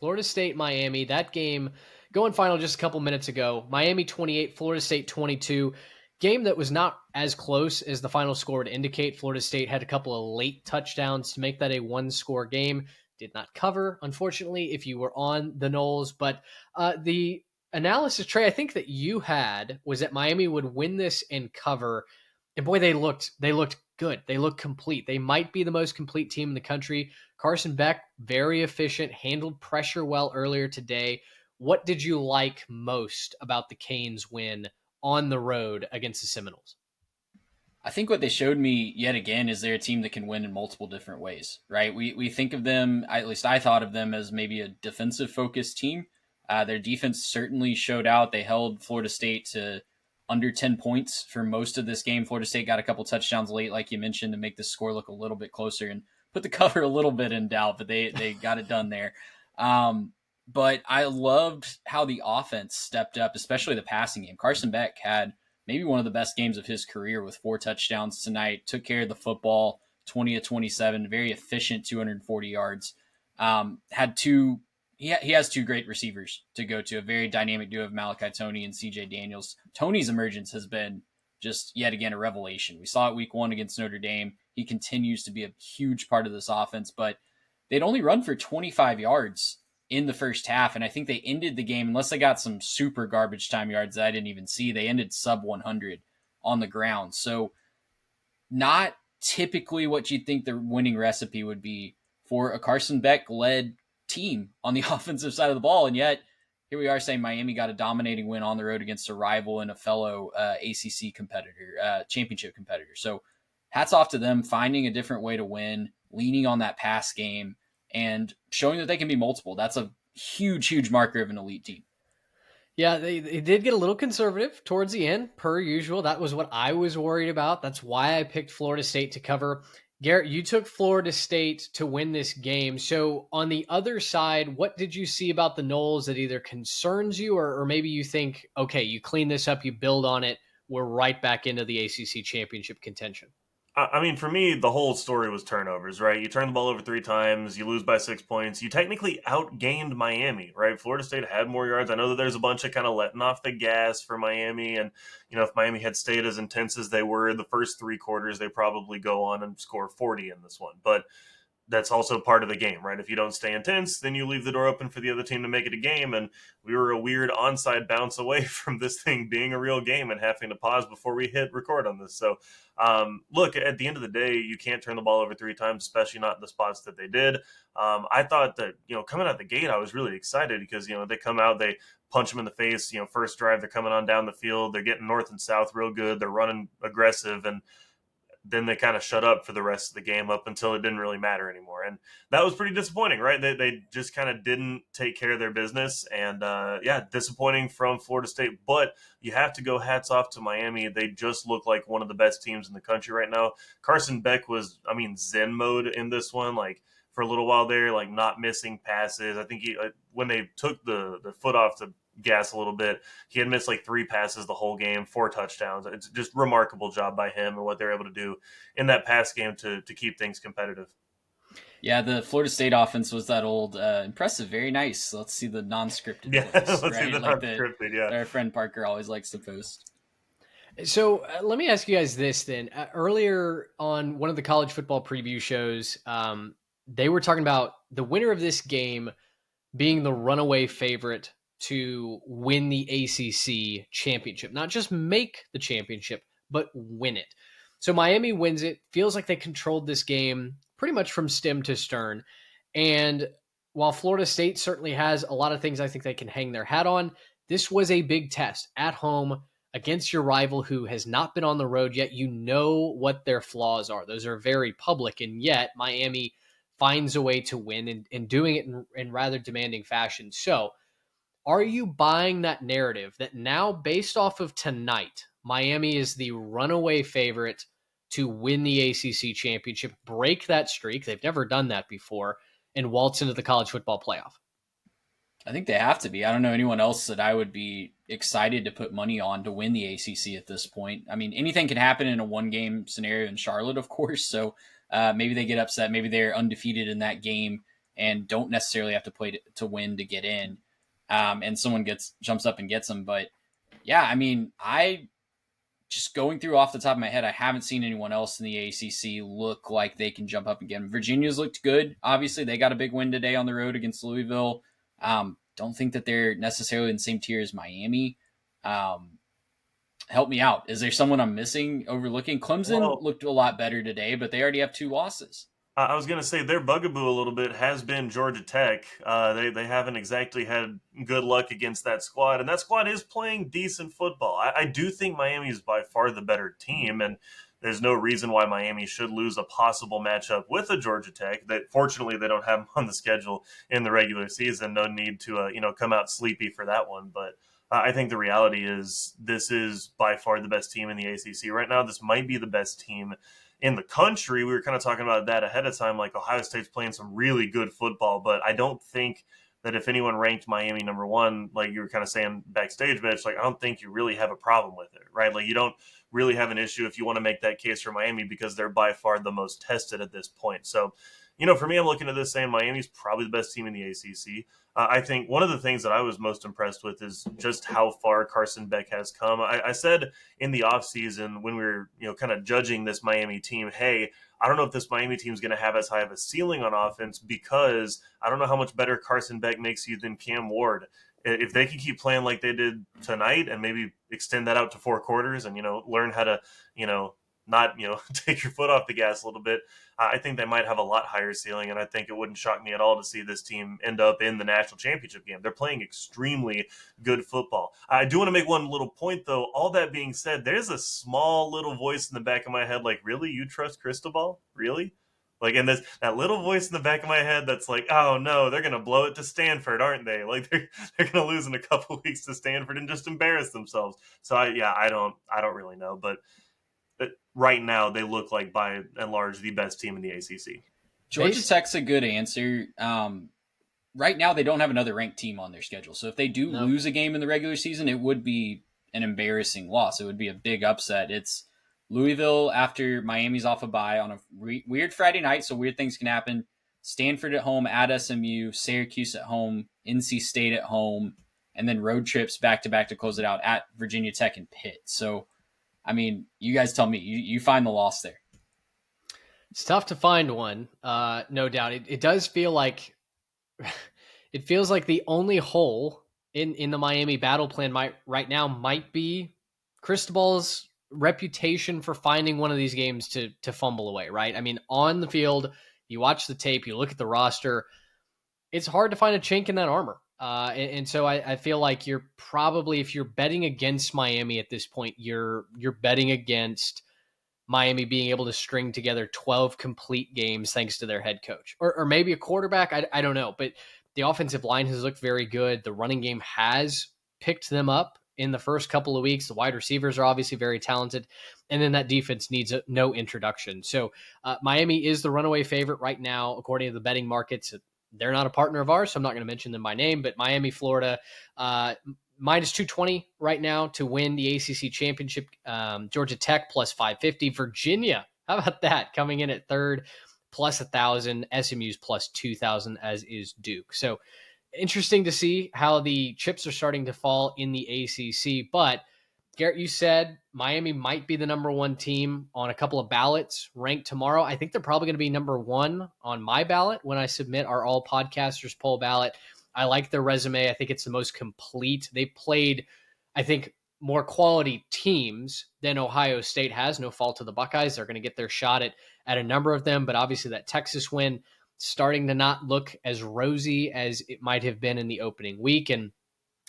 Florida State, Miami, that game going final just a couple minutes ago. Miami 28, Florida State 22. Game that was not as close as the final score would indicate. Florida State had a couple of late touchdowns to make that a one-score game. Did not cover, unfortunately, if you were on the Noles. But the analysis, Trey, I think that you had was that Miami would win this and cover. And boy, they looked good. They looked complete. They might be the most complete team in the country. Carson Beck, very efficient, handled pressure well earlier today. What did you like most about the Canes win on the road against the Seminoles? I think what they showed me yet again is they're a team that can win in multiple different ways, right? We think of them, at least I thought of them as maybe a defensive focused team. Their defense certainly showed out. They held Florida State to under 10 points for most of this game. Florida State got a couple touchdowns late, like you mentioned, to make the score look a little bit closer and put the cover a little bit in doubt, but they got it done there. But I loved how the offense stepped up, especially the passing game. Carson Beck had maybe one of the best games of his career with 4 touchdowns tonight, took care of the football, 20 of 27, very efficient, 240 yards. Had two, he has two great receivers to go to, a very dynamic duo of Malachi Toney and CJ Daniels. Toney's emergence has been just yet again a revelation. We saw it week 1 against Notre Dame. He continues to be a huge part of this offense, but they'd only run for 25 yards in the first half. And I think they ended the game, unless they got some super garbage time yards that I didn't even see, they ended sub 100 on the ground. So not typically what you'd think the winning recipe would be for a Carson Beck led team on the offensive side of the ball. And yet here we are saying Miami got a dominating win on the road against a rival and a fellow ACC competitor, championship competitor. So hats off to them finding a different way to win, leaning on that pass game, and showing that they can be multiple. That's a huge, huge marker of an elite team. Yeah, they did get a little conservative towards the end, per usual. That was what I was worried about. That's why I picked Florida State to cover. Garrett, you took Florida State to win this game. So on the other side, what did you see about the Noles that either concerns you or maybe you think, okay, you clean this up, you build on it, we're right back into the ACC championship contention? I mean, for me, the whole story was turnovers, right? You turn the ball over 3 times, you lose by 6 points. You technically outgained Miami, right? Florida State had more yards. I know that there's a bunch of kind of letting off the gas for Miami. And, if Miami had stayed as intense as they were the first 3 quarters, they probably go on and score 40 in this one. But that's also part of the game, right? If you don't stay intense, then you leave the door open for the other team to make it a game. And we were a weird onside bounce away from this thing being a real game and having to pause before we hit record on this. So, look, at the end of the day, you can't turn the ball over 3 times, especially not in the spots that they did. I thought that, coming out the gate, I was really excited because, they come out, they punch them in the face, first drive, they're coming on down the field, they're getting north and south real good, they're running aggressive, and then they kind of shut up for the rest of the game up until it didn't really matter anymore. And that was pretty disappointing, right? They just kind of didn't take care of their business. And yeah, disappointing from Florida State. But you have to go hats off to Miami. They just look like one of the best teams in the country right now. Carson Beck was, Zen mode in this one. Like, for a little while there, like not missing passes. I think when they took the foot off the gas a little bit, he had missed like 3 passes the whole game, 4 touchdowns. It's just remarkable job by him and what they're able to do in that pass game to keep things competitive. Yeah, the Florida State offense was that old, impressive, very nice. Let's see the non-scripted Yeah, plays, let's see right? the Like that unscripted. Yeah, our friend Parker always likes to post. So let me ask you guys this then. Earlier on one of the college football preview shows, they were talking about the winner of this game being the runaway favorite to win the ACC championship, not just make the championship, but win it. So Miami wins it. Feels like they controlled this game pretty much from stem to stern. And while Florida State certainly has a lot of things I think they can hang their hat on, this was a big test at home against your rival who has not been on the road yet. You know what their flaws are. Those are very public. And yet Miami finds a way to win and doing it in rather demanding fashion. So are you buying that narrative that now, based off of tonight, Miami is the runaway favorite to win the ACC championship, break that streak? They've never done that before, and waltz into the college football playoff. I think they have to be. I don't know anyone else that I would be excited to put money on to win the ACC at this point. I mean, anything can happen in a one-game scenario in Charlotte, of course. So maybe they get upset. Maybe they're undefeated in that game and don't necessarily have to play to win to get in. And someone jumps up and gets them. But yeah, I mean, I just going through off the top of my head, I haven't seen anyone else in the ACC look like they can jump up and get them. Virginia's looked good. Obviously, they got a big win today on the road against Louisville. Don't think that they're necessarily in the same tier as Miami. Help me out. Is there someone I'm missing, overlooking? Clemson looked a lot better today, but they already have 2 losses. I was going to say their bugaboo a little bit has been Georgia Tech. They haven't exactly had good luck against that squad, and that squad is playing decent football. I do think Miami is by far the better team, and there's no reason why Miami should lose a possible matchup with a Georgia Tech. That fortunately they don't have them on the schedule in the regular season. No need to come out sleepy for that one, but. I think the reality is this is by far the best team in the ACC right now. This might be the best team in the country. We were kind of talking about that ahead of time. Like Ohio State's playing some really good football, but I don't think that if anyone ranked Miami number 1, like you were kind of saying backstage, Mitch, like I don't think you really have a problem with it, right? Like you don't really have an issue if you want to make that case for Miami because they're by far the most tested at this point. So, for me, I'm looking at this saying Miami's probably the best team in the ACC. I think one of the things that I was most impressed with is just how far Carson Beck has come. I said in the offseason when we were, kind of judging this Miami team, hey, I don't know if this Miami team is going to have as high of a ceiling on offense because I don't know how much better Carson Beck makes you than Cam Ward. If they can keep playing like they did tonight and maybe extend that out to 4 quarters and, learn how to, not, take your foot off the gas a little bit, I think they might have a lot higher ceiling, and I think it wouldn't shock me at all to see this team end up in the national championship game. They're playing extremely good football. I do want to make one little point, though. All that being said, there's a small little voice in the back of my head like, really? You trust Cristobal? Really? Like, and that little voice in the back of my head that's like, oh, no, they're going to blow it to Stanford, aren't they? Like, they're going to lose in a couple weeks to Stanford and just embarrass themselves. So, I don't really know, but right now they look like by and large the best team in the ACC. Georgia Tech's a good answer. Right now they don't have another ranked team on their schedule. So if they do lose a game in the regular season, it would be an embarrassing loss. It would be a big upset. It's Louisville after Miami's off a bye on a weird Friday night, so weird things can happen. Stanford at home, at SMU, Syracuse at home, NC State at home, and then road trips back-to-back to close it out at Virginia Tech and Pitt. So I mean, you guys tell me. You find the loss there. It's tough to find one, no doubt. It does feel like it feels like the only hole in the Miami battle plan right now might be Cristobal's reputation for finding one of these games to fumble away, right? I mean, on the field, you watch the tape, you look at the roster, it's hard to find a chink in that armor. And so I feel like you're probably, if you're betting against Miami at this point, you're betting against Miami being able to string together 12 complete games thanks to their head coach, or maybe a quarterback. I don't know, but the offensive line has looked very good. The running game has picked them up in the first couple of weeks. The wide receivers are obviously very talented, and then that defense needs no introduction. So Miami is the runaway favorite right now, according to the betting markets. They're not a partner of ours, so I'm not going to mention them by name, but Miami, Florida, minus 220 right now to win the ACC championship. Georgia Tech plus 550. Virginia, how about that? Coming in at third, plus 1,000. SMU's plus 2,000, as is Duke. So interesting to see how the chips are starting to fall in the ACC. But Garrett, you said Miami might be the number 1 team on a couple of ballots ranked tomorrow. I think they're probably going to be number 1 on my ballot when I submit our All Podcasters poll ballot. I like their resume. I think it's the most complete. They played, I think, more quality teams than Ohio State has. No fault to the Buckeyes. They're going to get their shot at a number of them, but obviously that Texas win starting to not look as rosy as it might have been in the opening week. And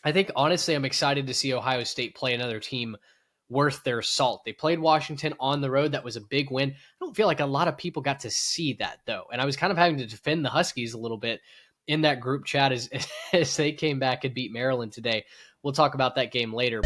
I think, honestly, I'm excited to see Ohio State play another team worth their salt. They played Washington on the road. That was a big win. I don't feel like a lot of people got to see that, though. And I was kind of having to defend the Huskies a little bit in that group chat as they came back and beat Maryland today. We'll talk about that game later.